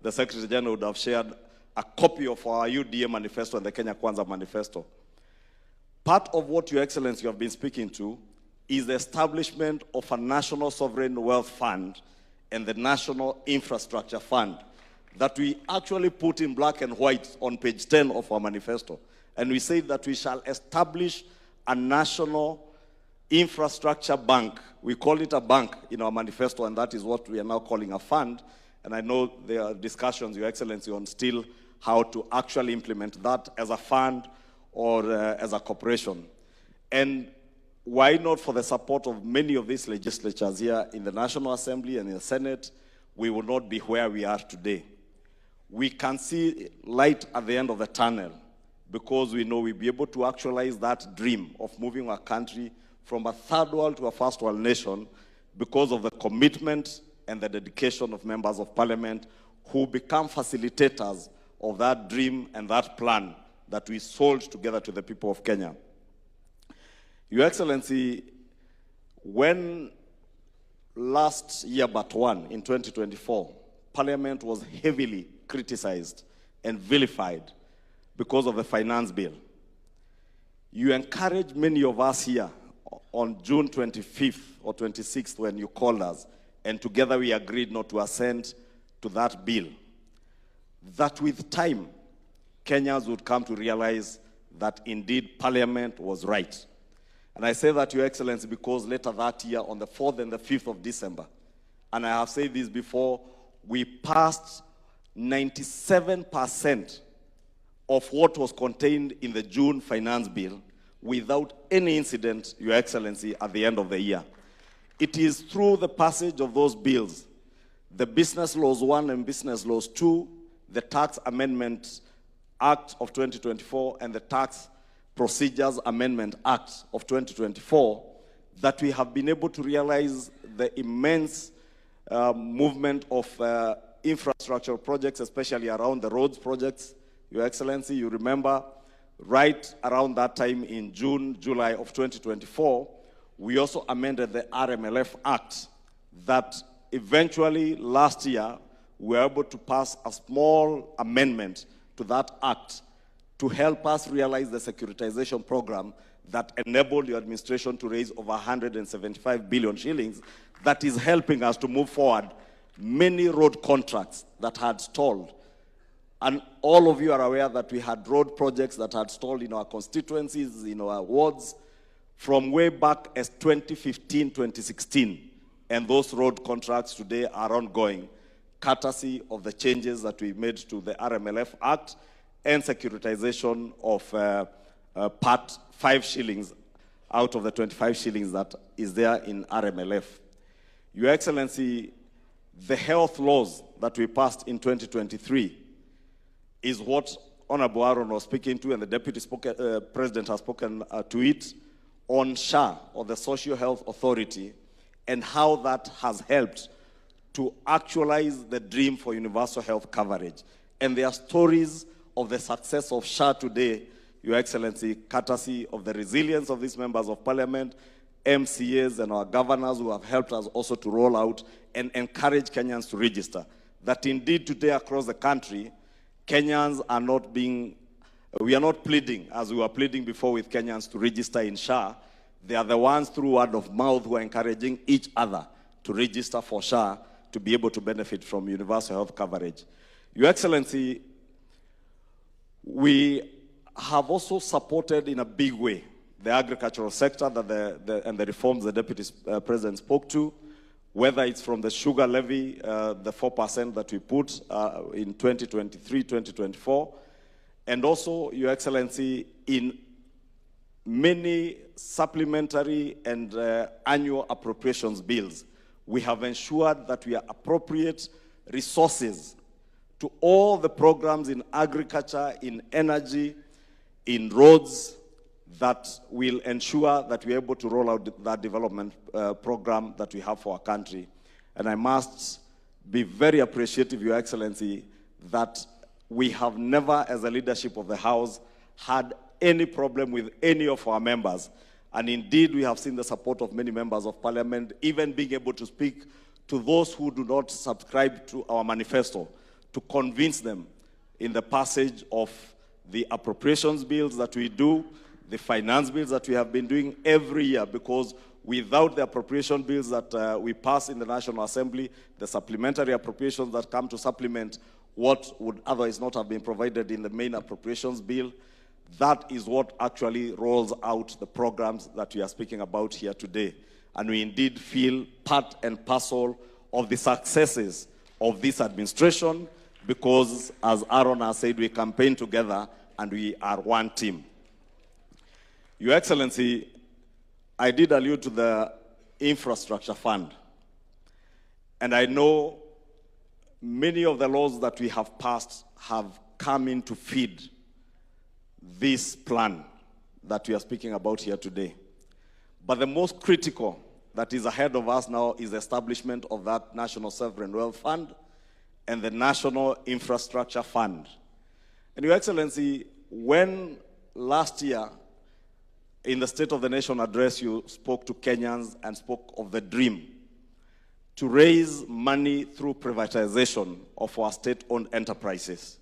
the Secretary General would have shared a copy of our UDA manifesto and the Kenya Kwanza manifesto. Part of what, Your Excellency, you have been speaking to is the establishment of a National Sovereign Wealth Fund and the National Infrastructure Fund that we actually put in black and white on page 10 of our manifesto. And we say that we shall establish a national infrastructure bank. We call it a bank in our manifesto, and that is what we are now calling a fund. And I know there are discussions, Your Excellency, on still how to actually implement that as a fund or as a corporation. And why not, for the support of many of these legislatures here in the National Assembly and in the Senate, we will not be where we are today. We can see light at the end of the tunnel because we know we'll be able to actualize that dream of moving our country from a third world to a first world nation because of the commitment and the dedication of members of parliament who become facilitators of that dream and that plan that we sold together to the people of Kenya. Your Excellency, when last year but one, in 2024, Parliament was heavily criticized and vilified because of the finance bill, you encouraged many of us here on June 25th or 26th when you called us, and together we agreed not to assent to that bill, that with time, Kenyans would come to realize that indeed Parliament was right. And I say that, Your Excellency, because later that year, on the 4th and the 5th of December, and I have said this before, we passed 97% of what was contained in the June finance bill without any incident, Your Excellency, at the end of the year. It is through the passage of those bills, the Business Laws 1 and Business Laws 2, the Tax Amendment Act of 2024, and the Tax Procedures Amendment Act of 2024, that we have been able to realize the immense movement of infrastructural projects, especially around the roads projects. Your Excellency, you remember, right around that time in June, July of 2024, we also amended the RMLF Act that eventually last year we were able to pass a small amendment to that act to help us realize the securitization program that enabled the administration to raise over 175 billion shillings that is helping us to move forward many road contracts that had stalled. And all of you are aware that we had road projects that had stalled in our constituencies, in our wards, from way back as 2015, 2016. And those road contracts today are ongoing, courtesy of the changes that we made to the RMLF Act and securitization of part 5 shillings out of the 25 shillings that is there in RMLF. Your Excellency, the health laws that we passed in 2023 is what Honorable Aaron was speaking to, and the Deputy President has spoken to it, on SHA, or the Social Health Authority, and how that has helped to actualize the dream for universal health coverage. And there are stories of the success of SHA today, Your Excellency, courtesy of the resilience of these members of parliament, MCAs and our governors who have helped us also to roll out and encourage Kenyans to register. That indeed today across the country, Kenyans are not being, we are not pleading as we were pleading before with Kenyans to register in SHA. They are the ones through word of mouth who are encouraging each other to register for SHA to be able to benefit from universal health coverage. Your Excellency, we have also supported in a big way the agricultural sector that and the reforms the Deputy President spoke to, whether it's from the sugar levy, the 4% that we put in 2023, 2024, and also, Your Excellency, in many supplementary and annual appropriations bills, we have ensured that we are appropriate resources to all the programs in agriculture, in energy, in roads, that will ensure that we're able to roll out that development program that we have for our country. And I must be very appreciative, Your Excellency, that we have never, as a leadership of the House, had any problem with any of our members. And indeed, we have seen the support of many members of parliament, even being able to speak to those who do not subscribe to our manifesto, to convince them in the passage of the appropriations bills that we do, the finance bills that we have been doing every year, because without the appropriation bills that we pass in the National Assembly, the supplementary appropriations that come to supplement what would otherwise not have been provided in the main appropriations bill, that is what actually rolls out the programs that we are speaking about here today. And we indeed feel part and parcel of the successes of this administration because, as Aaron has said, we campaign together and we are one team. Your Excellency, I did allude to the infrastructure fund. And I know many of the laws that we have passed have come in to feed this plan that we are speaking about here today. But the most critical that is ahead of us now is the establishment of that National Sovereign Wealth Fund and the National Infrastructure Fund. And Your Excellency, when last year in the State of the Nation address you spoke to Kenyans and spoke of the dream to raise money through privatization of our state-owned enterprises,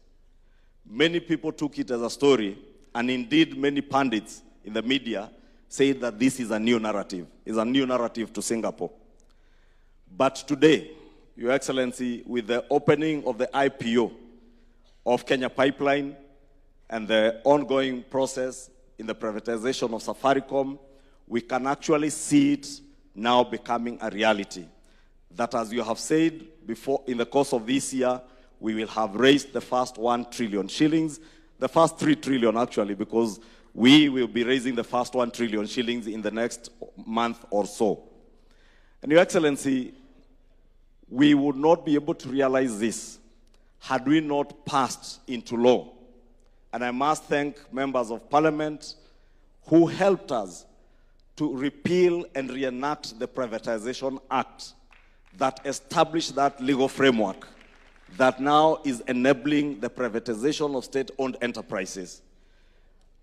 many people took it as a story, and indeed many pundits in the media said that this is a new narrative. It's a new narrative to Singapore. But today, Your Excellency, with the opening of the IPO of Kenya Pipeline and the ongoing process in the privatization of Safaricom, we can actually see it now becoming a reality. That, as you have said before, in the course of this year, we will have raised the first 1 trillion shillings, the first 3 trillion actually, because we will be raising the first 1 trillion shillings in the next month or so. And Your Excellency, we would not be able to realize this had we not passed into law. And I must thank members of Parliament who helped us to repeal and reenact the Privatization Act that established that legal framework that now is enabling the privatization of state-owned enterprises.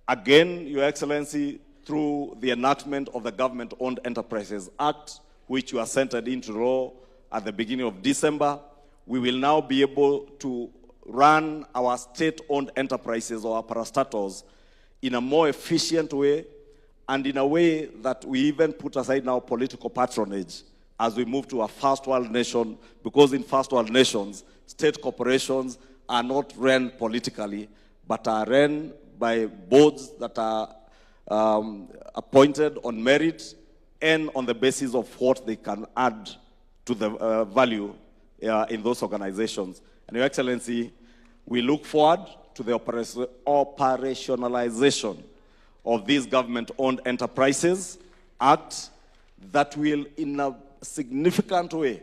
Again, Your Excellency, through the enactment of the Government-Owned Enterprises Act, which you assented into law at the beginning of December, we will now be able to run our state-owned enterprises or our parastatals in a more efficient way and in a way that we even put aside now political patronage as we move to a first world nation, because in first world nations, state corporations are not run politically, but are run by boards that are appointed on merit and on the basis of what they can add to the value in those organizations. And Your Excellency, we look forward to the operationalization of this Government-Owned Enterprises Act that will, in a significant way,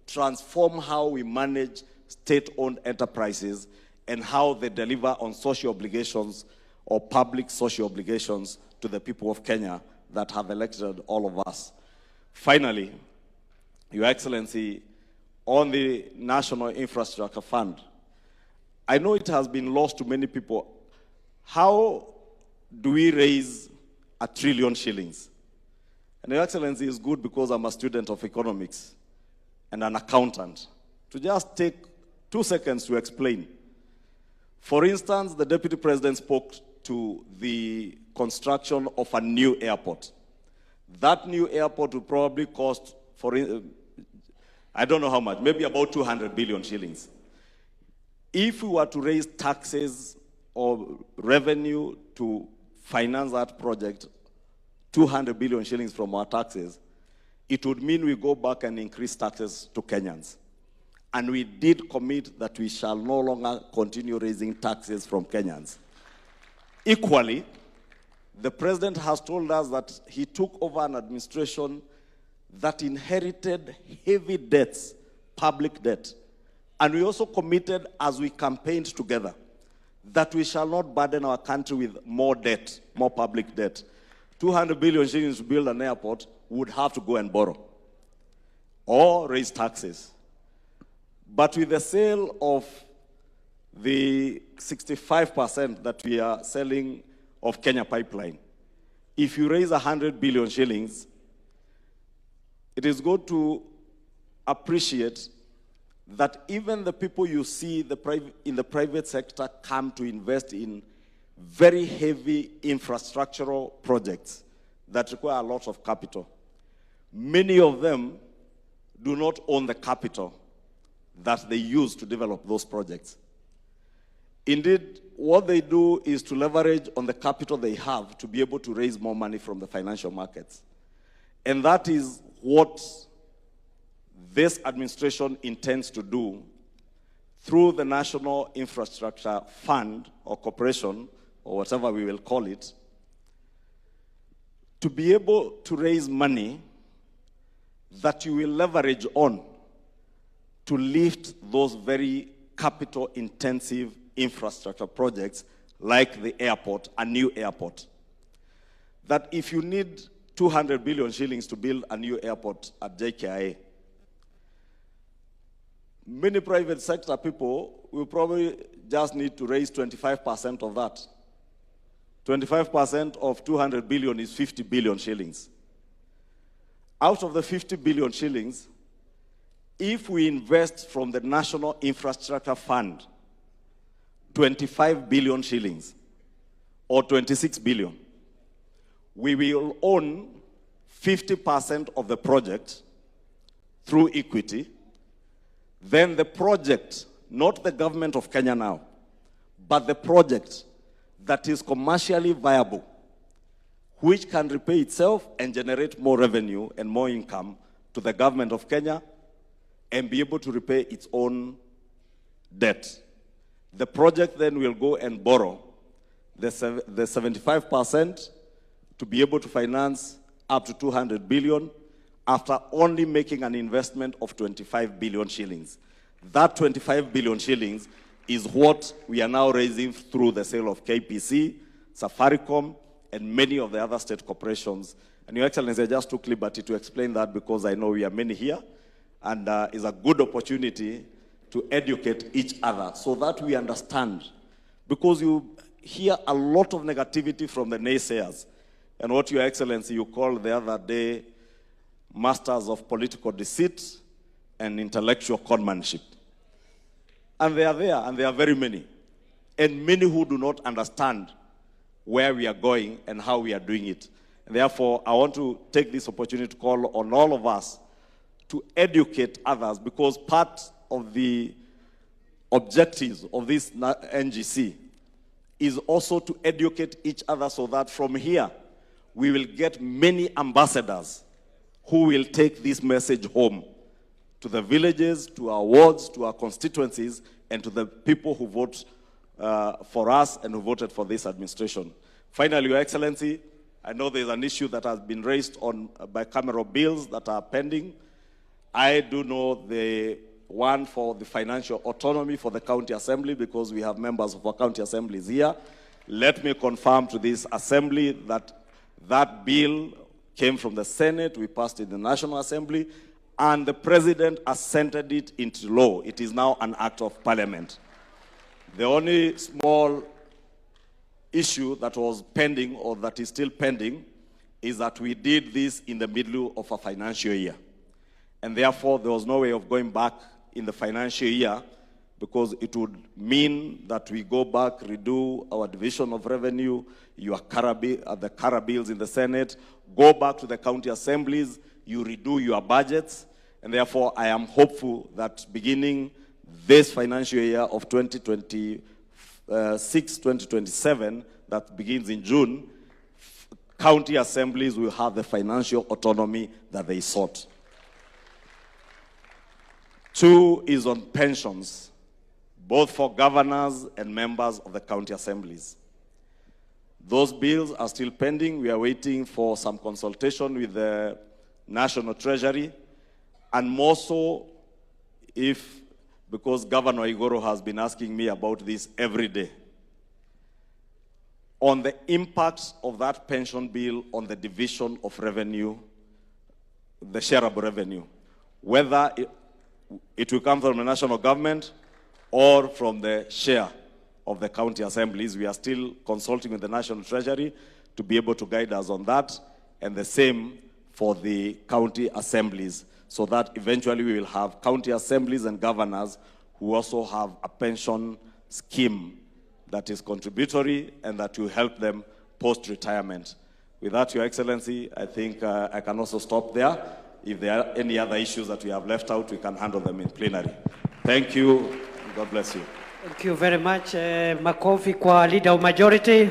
transform how we manage state-owned enterprises and how they deliver on social obligations or public social obligations to the people of Kenya that have elected all of us. Finally, Your Excellency, on the National Infrastructure Fund, I know it has been lost to many people. How do we raise 1 trillion shillings? And Your Excellency, is good because I'm a student of economics and an accountant. To just take 2 seconds to explain. For instance, the Deputy President spoke to the construction of a new airport. That new airport will probably cost, I don't know how much, maybe about 200 billion shillings. If we were to raise taxes or revenue to finance that project, 200 billion shillings from our taxes, it would mean we go back and increase taxes to Kenyans. And we did commit that we shall no longer continue raising taxes from Kenyans. Equally, the President has told us that he took over an administration that inherited heavy debts, public debt. And we also committed, as we campaigned together, that we shall not burden our country with more debt, more public debt. 200 billion shillings to build an airport would have to go and borrow or raise taxes. But with the sale of the 65% that we are selling of Kenya Pipeline, if you raise 100 billion shillings, it is good to appreciate that even the people you see in the private sector come to invest in very heavy infrastructural projects that require a lot of capital. Many of them do not own the capital that they use to develop those projects. Indeed, what they do is to leverage on the capital they have to be able to raise more money from the financial markets. And that is what this administration intends to do through the National Infrastructure Fund or Corporation, or whatever we will call it, to be able to raise money that you will leverage on to lift those very capital-intensive infrastructure projects like the airport, a new airport. That if you need 200 billion shillings to build a new airport at JKIA, many private sector people will probably just need to raise 25% of that. 25% of 200 billion is 50 billion shillings. Out of the 50 billion shillings, if we invest from the National Infrastructure Fund 25 billion shillings or 26 billion, we will own 50% of the project through equity. Then the project, not the government of Kenya now, but the project that is commercially viable, which can repay itself and generate more revenue and more income to the government of Kenya and be able to repay its own debt. The project then will go and borrow the 75% to be able to finance up to 200 billion after only making an investment of 25 billion shillings. That 25 billion shillings is what we are now raising through the sale of KPC, Safaricom, and many of the other state corporations. And Your Excellency, I just took liberty to explain that because I know we are many here, and it's a good opportunity to educate each other so that we understand. Because you hear a lot of negativity from the naysayers, and what Your Excellency, you called the other day masters of political deceit and intellectual conmanship. And they are there, and they are very many. And many who do not understand where we are going and how we are doing it. And therefore, I want to take this opportunity to call on all of us to educate others, because part of the objectives of this NGC is also to educate each other so that from here, we will get many ambassadors who will take this message home to the villages, to our wards, to our constituencies, and to the people who vote for us and who voted for this administration. Finally, Your Excellency, I know there's an issue that has been raised on bicameral bills that are pending. I do know the one for the financial autonomy for the county assembly, because we have members of our county assemblies here. Let me confirm to this assembly that that bill came from the Senate, we passed it in the National Assembly, and the President assented it into law. It is now an act of parliament. The only small issue that was pending, or that is still pending, is that we did this in the middle of a financial year. And therefore, there was no way of going back in the financial year, because it would mean that we go back, redo our division of revenue, the CARA bills in the Senate, go back to the county assemblies, you redo your budgets, and therefore I am hopeful that beginning this financial year of 2026-2027, that begins in June, county assemblies will have the financial autonomy that they sought. Two is on pensions, both for governors and members of the county assemblies. Those bills are still pending. We are waiting for some consultation with the National Treasury, and more so because Governor Igoro has been asking me about this every day, on the impact of that pension bill on the division of revenue, the shareable revenue, whether it will come from the national government or from the share of the county assemblies. We are still consulting with the National Treasury to be able to guide us on that, and the same for the county assemblies, so that eventually we will have county assemblies and governors who also have a pension scheme that is contributory and that will help them post-retirement. With that, Your Excellency, I think I can also stop there. If there are any other issues that we have left out, we can handle them in plenary. Thank you. God bless you. Thank you very much. Makofi kwa Leader of Majority.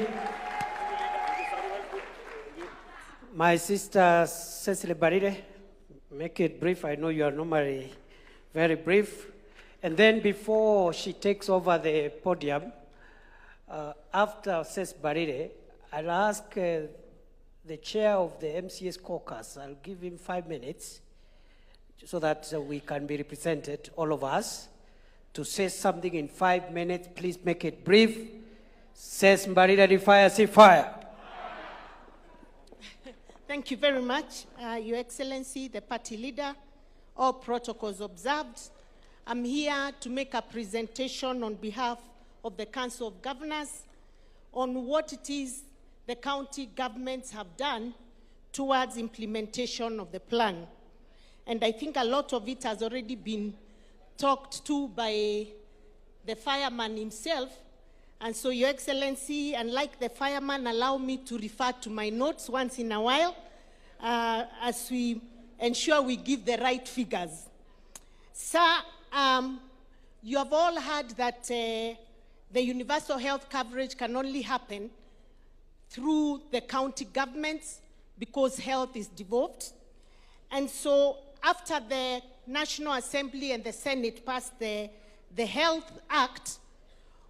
My sister Cecily Barire, make it brief. I know you are normally very brief. And then before she takes over the podium, after Cecily Barire, I'll ask the chair of the MCS caucus, I'll give him 5 minutes so that we can be represented, all of us, to say something in 5 minutes. Please make it brief. Says Mbarira, fire, say fire. Thank you very much, Your Excellency, the party leader, all protocols observed. I'm here to make a presentation on behalf of the Council of Governors on what it is the county governments have done towards implementation of the plan. And I think a lot of it has already been talked to by the fireman himself. And so, Your Excellency, unlike the fireman, allow me to refer to my notes once in a while as we ensure we give the right figures. Sir, you have all heard that the universal health coverage can only happen through the county governments because health is devolved. And so after the National Assembly and the Senate passed the Health Act,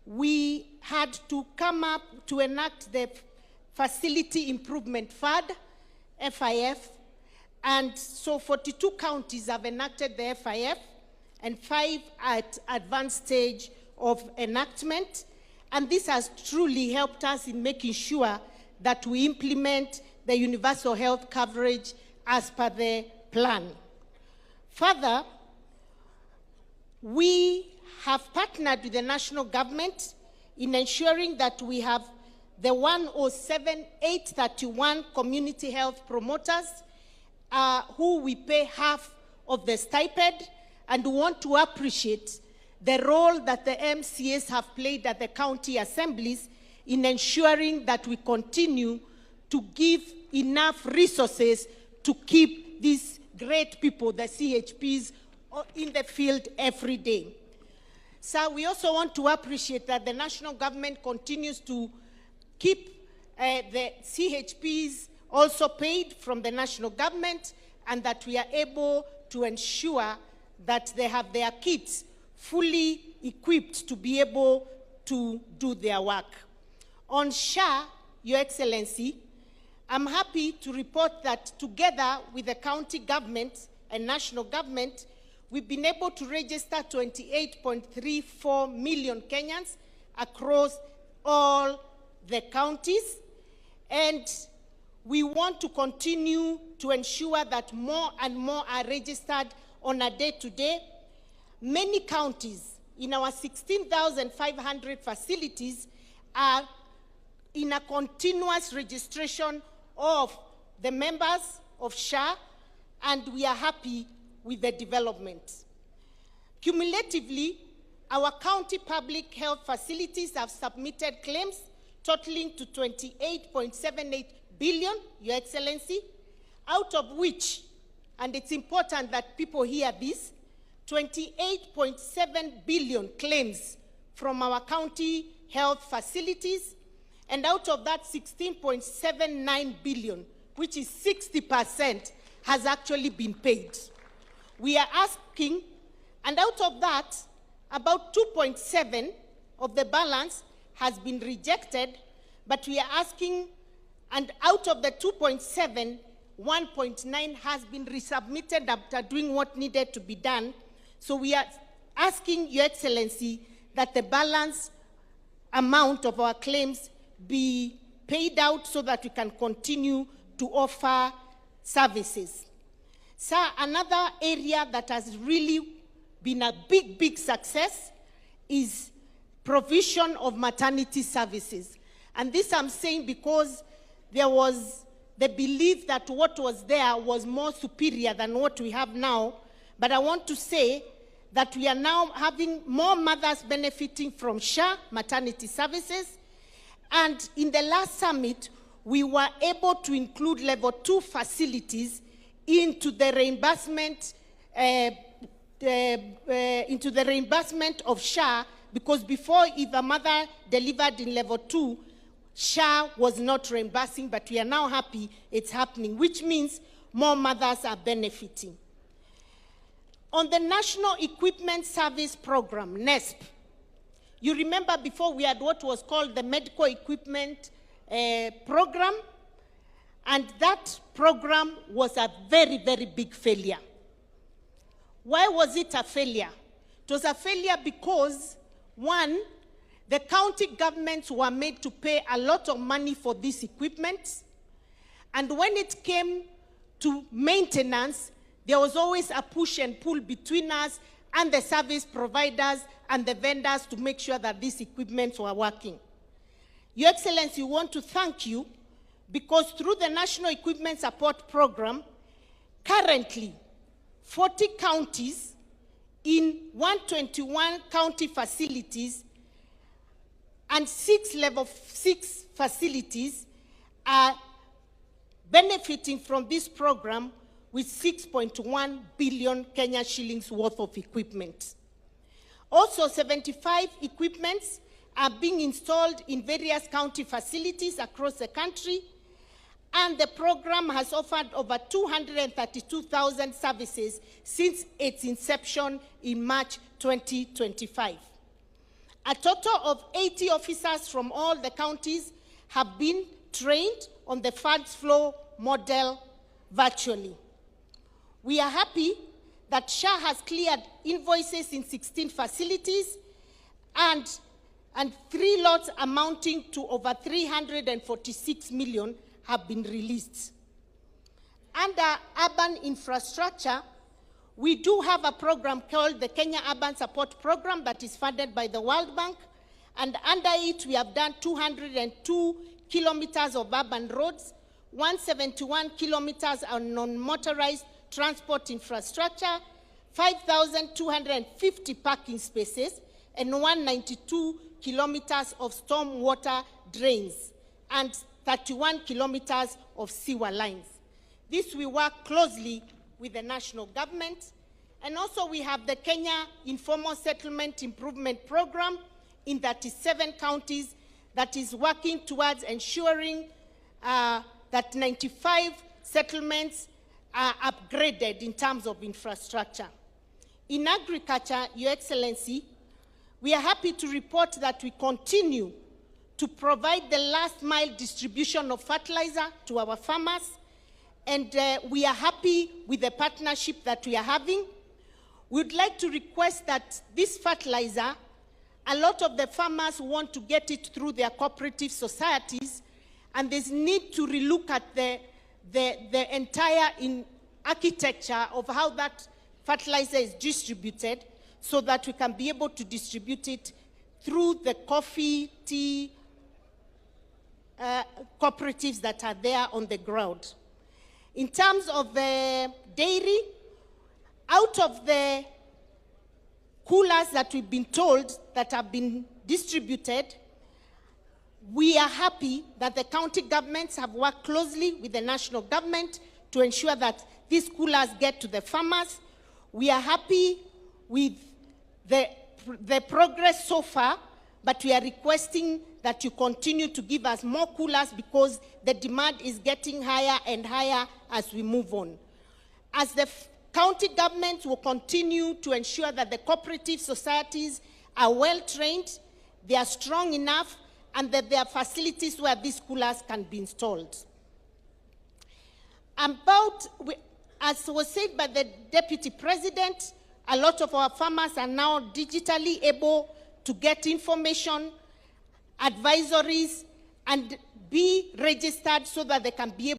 we had to come up to enact the Facility Improvement Fund, FIF, and so 42 counties have enacted the FIF and 5 at advanced stage of enactment. And this has truly helped us in making sure that we implement the universal health coverage as per the plan. Further, we have partnered with the national government in ensuring that we have the 107,831 community health promoters who we pay half of the stipend, and we want to appreciate the role that the MCAs have played at the county assemblies in ensuring that we continue to give enough resources to keep these great people, the CHPs, in the field every day. So we also want to appreciate that the national government continues to keep the CHPs also paid from the national government, and that we are able to ensure that they have their kits fully equipped to be able to do their work. On SHA, Your Excellency, I'm happy to report that together with the county government and national government, we've been able to register 28.34 million Kenyans across all the counties, and we want to continue to ensure that more and more are registered on a day-to-day. Many counties in our 16,500 facilities are in a continuous registration of the members of SHA, and we are happy with the development. Cumulatively, our county public health facilities have submitted claims totaling to 28.78 billion, Your Excellency, out of which, and it's important that people hear this, 28.7 billion claims from our county health facilities, and out of that 16.79 billion, which is 60%, has actually been paid. We are asking, and out of that, about 2.7 of the balance has been rejected, but we are asking, and out of the 2.7, 1.9 has been resubmitted after doing what needed to be done. So we are asking, Your Excellency, that the balance amount of our claims be paid out so that we can continue to offer services. Sir, another area that has really been a big success is provision of maternity services. And this I'm saying because there was the belief that what was there was more superior than what we have now. But I want to say that we are now having more mothers benefiting from SHA maternity services. And in the last summit, we were able to include level 2 facilities into the reimbursement of SHA, because before, if a mother delivered in level 2, SHA was not reimbursing, but we are now happy it's happening, which means more mothers are benefiting. On the National Equipment Service Program, NESP, you remember before we had what was called the Medical Equipment Program, and that program was a very, very big failure. Why was it a failure? It was a failure because, one, the county governments were made to pay a lot of money for this equipment, and when it came to maintenance, there was always a push and pull between us and the service providers and the vendors to make sure that these equipments were working. Your Excellency, we want to thank you because through the National Equipment Support Program, currently 40 counties in 121 county facilities and 6 level 6 facilities are benefiting from this program with 6.1 billion Kenya shillings worth of equipment. Also, 75 equipments are being installed in various county facilities across the country, and the program has offered over 232,000 services since its inception in March 2025. A total of 80 officers from all the counties have been trained on the funds flow model virtually. We are happy that SHA has cleared invoices in 16 facilities and 3 lots amounting to over 346 million have been released. Under urban infrastructure, we do have a program called the Kenya Urban Support Program that is funded by the World Bank, and under it we have done 202 kilometers of urban roads, 171 kilometers on non-motorized transport infrastructure, 5,250 parking spaces, and 192 kilometers of storm water drains, and 31 kilometers of sewer lines. This we work closely with the national government. And also we have the Kenya Informal Settlement Improvement Program in 37 counties that is working towards ensuring that 95 settlements are upgraded in terms of infrastructure. In agriculture, Your Excellency, we are happy to report that we continue to provide the last mile distribution of fertilizer to our farmers, and we are happy with the partnership that we are having. We would like to request that this fertilizer, a lot of the farmers want to get it through their cooperative societies, and there's need to relook at the entire architecture of how that fertilizer is distributed so that we can be able to distribute it through the coffee, tea, cooperatives that are there on the ground. In terms of dairy, out of the coolers that we've been told that have been distributed, we are happy that the county governments have worked closely with the national government to ensure that these coolers get to the farmers. We are happy with the progress so far, but we are requesting that you continue to give us more coolers because the demand is getting higher and higher as we move on. As the county governments will continue to ensure that the cooperative societies are well trained, they are strong enough, and that there are facilities where these coolers can be installed. As was said by the Deputy President, a lot of our farmers are now digitally able to get information, advisories, and be registered so that they can be able